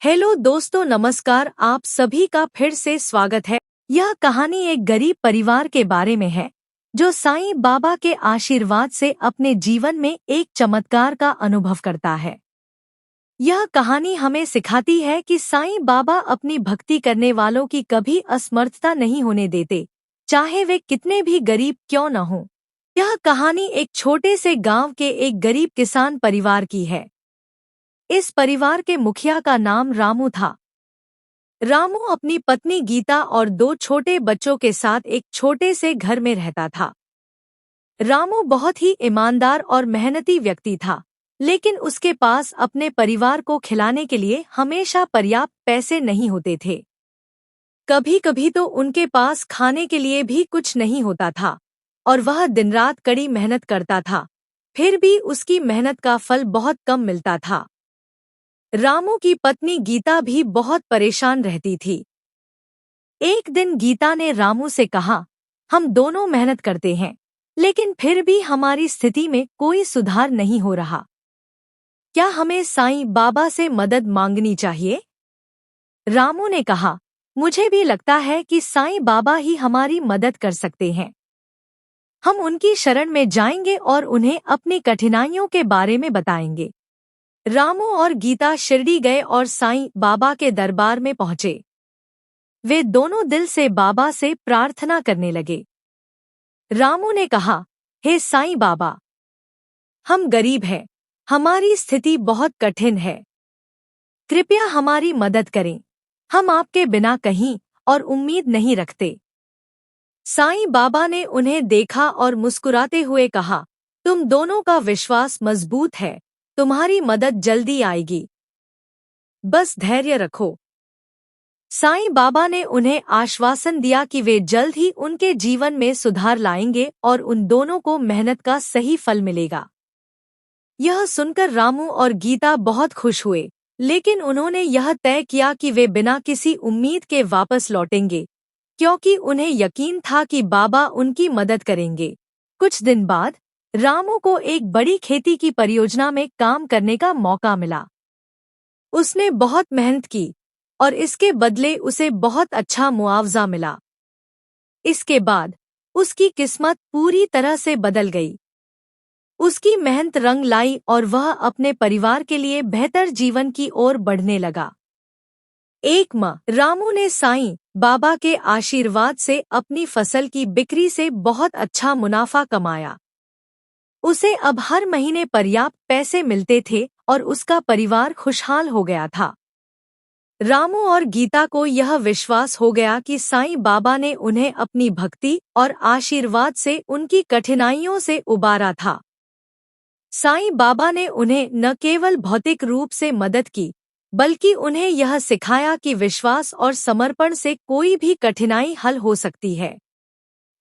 Hello दोस्तों, नमस्कार। आप सभी का फिर से स्वागत है। यह कहानी एक गरीब परिवार के बारे में है जो साईं बाबा के आशीर्वाद से अपने जीवन में एक चमत्कार का अनुभव करता है। यह कहानी हमें सिखाती है कि साईं बाबा अपनी भक्ति करने वालों की कभी असमर्थता नहीं होने देते, चाहे वे कितने भी गरीब क्यों न हों। यह कहानी एक छोटे से गांव के एक गरीब किसान परिवार की है। इस परिवार के मुखिया का नाम रामू था। रामू अपनी पत्नी गीता और 2 छोटे बच्चों के साथ एक छोटे से घर में रहता था। रामू बहुत ही ईमानदार और मेहनती व्यक्ति था, लेकिन उसके पास अपने परिवार को खिलाने के लिए हमेशा पर्याप्त पैसे नहीं होते थे। कभी-कभी तो उनके पास खाने के लिए भी कुछ नहीं होता था और वह दिन रात कड़ी मेहनत करता था, फिर भी उसकी मेहनत का फल बहुत कम मिलता था। रामू की पत्नी गीता भी बहुत परेशान रहती थी। एक दिन गीता ने रामू से कहा, हम दोनों मेहनत करते हैं, लेकिन फिर भी हमारी स्थिति में कोई सुधार नहीं हो रहा। क्या हमें साईं बाबा से मदद मांगनी चाहिए? रामू ने कहा, मुझे भी लगता है कि साईं बाबा ही हमारी मदद कर सकते हैं। हम उनकी शरण में जाएंगे और उन्हें अपनी कठिनाइयों के बारे में बताएंगे। रामू और गीता शिरडी गए और साईं बाबा के दरबार में पहुंचे। वे दोनों दिल से बाबा से प्रार्थना करने लगे। रामू ने कहा, हे साईं बाबा, हम गरीब हैं, हमारी स्थिति बहुत कठिन है। कृपया हमारी मदद करें। हम आपके बिना कहीं और उम्मीद नहीं रखते। साईं बाबा ने उन्हें देखा और मुस्कुराते हुए कहा, तुम दोनों का विश्वास मजबूत है, तुम्हारी मदद जल्दी आएगी। बस धैर्य रखो। साईं बाबा ने उन्हें आश्वासन दिया कि वे जल्द ही उनके जीवन में सुधार लाएंगे और उन दोनों को मेहनत का सही फल मिलेगा। यह सुनकर रामू और गीता बहुत खुश हुए, लेकिन उन्होंने यह तय किया कि वे बिना किसी उम्मीद के वापस लौटेंगे, क्योंकि उन्हें यकीन था कि बाबा उनकी मदद करेंगे। कुछ दिन बाद रामू को एक बड़ी खेती की परियोजना में काम करने का मौका मिला। उसने बहुत मेहनत की और इसके बदले उसे बहुत अच्छा मुआवजा मिला। इसके बाद उसकी किस्मत पूरी तरह से बदल गई। उसकी मेहनत रंग लाई और वह अपने परिवार के लिए बेहतर जीवन की ओर बढ़ने लगा। एक माह रामू ने साईं बाबा के आशीर्वाद से अपनी फसल की बिक्री से बहुत अच्छा मुनाफा कमाया। उसे अब हर महीने पर्याप्त पैसे मिलते थे और उसका परिवार खुशहाल हो गया था। रामू और गीता को यह विश्वास हो गया कि साईं बाबा ने उन्हें अपनी भक्ति और आशीर्वाद से उनकी कठिनाइयों से उबारा था। साईं बाबा ने उन्हें न केवल भौतिक रूप से मदद की, बल्कि उन्हें यह सिखाया कि विश्वास और समर्पण से कोई भी कठिनाई हल हो सकती है।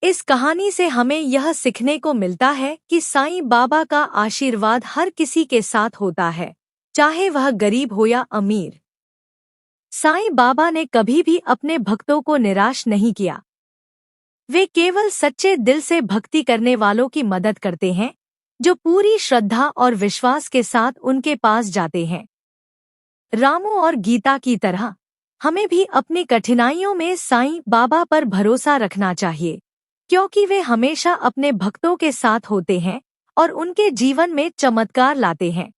इस कहानी से हमें यह सीखने को मिलता है कि साईं बाबा का आशीर्वाद हर किसी के साथ होता है, चाहे वह गरीब हो या अमीर। साईं बाबा ने कभी भी अपने भक्तों को निराश नहीं किया। वे केवल सच्चे दिल से भक्ति करने वालों की मदद करते हैं, जो पूरी श्रद्धा और विश्वास के साथ उनके पास जाते हैं। रामू और गीता की तरह हमें भी अपनी कठिनाइयों में साईं बाबा पर भरोसा रखना चाहिए, क्योंकि वे हमेशा अपने भक्तों के साथ होते हैं और उनके जीवन में चमत्कार लाते हैं।